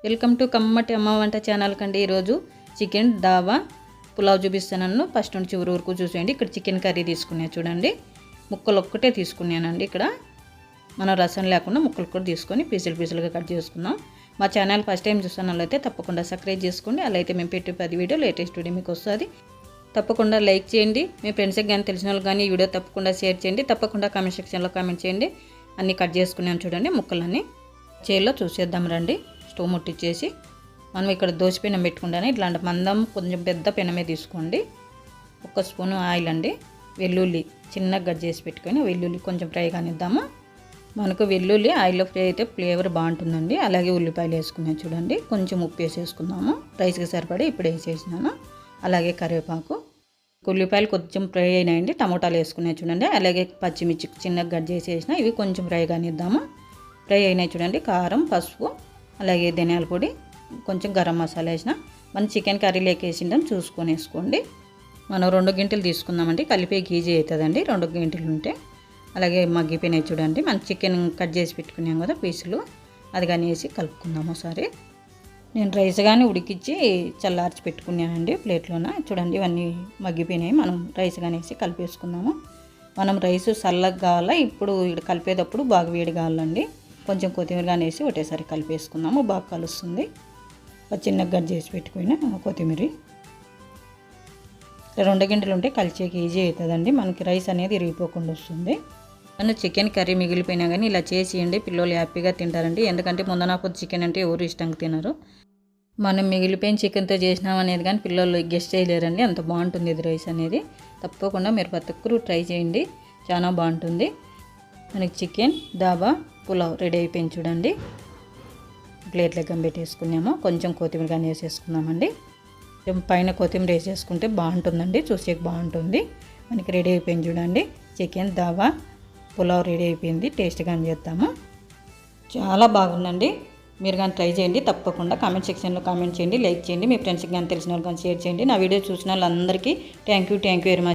Welcome to కమ్మటి అమ్మ వంట ఛానల్ కండి. ఈరోజు చికెన్ దావా పులావ్ చూపిస్తాను. ఫస్ట్ నుంచి చివరి వరకు చూసేయండి. ఇక్కడ చికెన్ కర్రీ తీసుకున్నాను చూడండి. ముక్కలు ఒక్కటే తీసుకున్నానండి. ఇక్కడ మనం రసం లేకుండా ముక్కలు కూడా తీసుకొని పీసులుగా కట్ చేసుకుందాం. మా ఛానల్ ఫస్ట్ టైం చూస్తున్నట్లయితే తప్పకుండా సబ్స్క్రైబ్ చేసుకోండి. అలా అయితే మేము పెట్టే 10 వీడియో లేటెస్ట్ వీడియో మీకు వస్తుంది. తప్పకుండా లైక్ చేయండి. మీ ఫ్రెండ్స్కి కానీ తెలిసిన వాళ్ళు కానీ ఈ వీడియో తప్పకుండా షేర్ చేయండి. తప్పకుండా కామెంట్ సెక్షన్లో కామెంట్ చేయండి. అన్నీ కట్ చేసుకున్నాను చూడండి. ముక్కలన్నీ చేతిలో చూసేద్దాం రండి. స్టవ్ ముట్టించేసి మనం ఇక్కడ దోశ పెనం పెట్టుకుంటాను. ఇట్లాంటి మందం కొంచెం పెద్ద పెనమే తీసుకోండి. 1 స్పూను ఆయిల్ అండి. వెల్లుల్లి చిన్నగా కట్ చేసి పెట్టుకొని వెల్లుల్లి కొంచెం ఫ్రై కానిద్దాము. మనకు వెల్లుల్లి ఆయిల్లో ఫ్రై అయితే ఫ్లేవర్ బాగుంటుందండి. అలాగే ఉల్లిపాయలు వేసుకున్నాను చూడండి. కొంచెం ఉప్పు వేసేసుకుందాము. రైస్కి సరిపడి ఇప్పుడు వేసేసినాను. అలాగే కరివేపాకు, ఉల్లిపాయలు కొంచెం ఫ్రై అయినాయండి. టమోటాలు వేసుకున్నాయి చూడండి. అలాగే పచ్చిమిర్చి చిన్నగా కట్ చేసేసిన ఇవి కొంచెం ఫ్రై కానిద్దాము. ఫ్రై అయినాయి చూడండి. కారం, పసుపు, అలాగే ధనియాల పొడి, కొంచెం గరం మసాలా వేసిన. మనం చికెన్ కర్రీలోకి వేసిందాం చూసుకొని వేసుకోండి. మనం 2 గంటలు తీసుకుందామండి. కలిపే ఈజీ అవుతుందండి 2 గంటలు ఉంటే. అలాగే మగ్గిపోయినాయి చూడండి. మనం చికెన్ కట్ చేసి పెట్టుకున్నాం కదా పీసులు, అది కానీ వేసి కలుపుకుందాము ఒకసారి. నేను రైస్ కానీ ఉడికించి చల్లార్చి పెట్టుకున్నానండి ప్లేట్లోన. చూడండి ఇవన్నీ మగ్గిపోయినాయి. మనం రైస్ కానీ వేసి కలిపేసుకుందాము. మనం రైస్ చల్లగా కావాలా, ఇప్పుడు ఇక్కడ కలిపేటప్పుడు బాగా వేడి కావాలండి. కొంచెం కొత్తిమీర కానీ వేసి ఒకటేసారి కలిపేసుకుందాము. బాగా కలుస్తుంది. చిన్నగా కట్ చేసి పెట్టుకుని కొత్తిమీర 2 గంటలు ఉంటే కలిసేకి ఈజీ అవుతుందండి. మనకి రైస్ అనేది ఇరిగిపోకుండా వస్తుంది. నన్ను చికెన్ కర్రీ మిగిలిపోయినా కానీ ఇలా చేసేయండి. పిల్లలు హ్యాపీగా తింటారండి. ఎందుకంటే ముందన కొద్ది చికెన్ అంటే ఎవరు ఇష్టంగా తినరు. మనం మిగిలిపోయిన చికెన్తో చేసినాం అనేది కానీ పిల్లలు గెస్ట్ చేయలేరండి. అంత బాగుంటుంది ఇది రైస్ అనేది. తప్పకుండా మీరు ప్రతి ఒక్కరు ట్రై చేయండి. చాలా బాగుంటుంది. మనకి చికెన్ దాబా పులావ్ రెడీ అయిపోయింది చూడండి. ప్లేట్లో పెట్టేసుకున్నాము. కొంచెం కొత్తిమీర కానీ వేసేసుకున్నామండి. పైన కొత్తిమీర వేసేసుకుంటే బాగుంటుందండి. చూసేకి బాగుంటుంది. మనకి రెడీ అయిపోయింది చూడండి. చికెన్ దాబా పులావ్ రెడీ అయిపోయింది. టేస్ట్ కానీ చేద్దాము. చాలా బాగుందండి. మీరు కానీ ట్రై చేయండి. తప్పకుండా కామెంట్ సెక్షన్లో కామెంట్ చేయండి, లైక్ చేయండి. మీ ఫ్రెండ్స్కి కానీ తెలిసిన వాళ్ళు కానీ షేర్ చేయండి. నా వీడియో చూసిన వాళ్ళందరికీ థ్యాంక్ యూ వెరీ మచ్.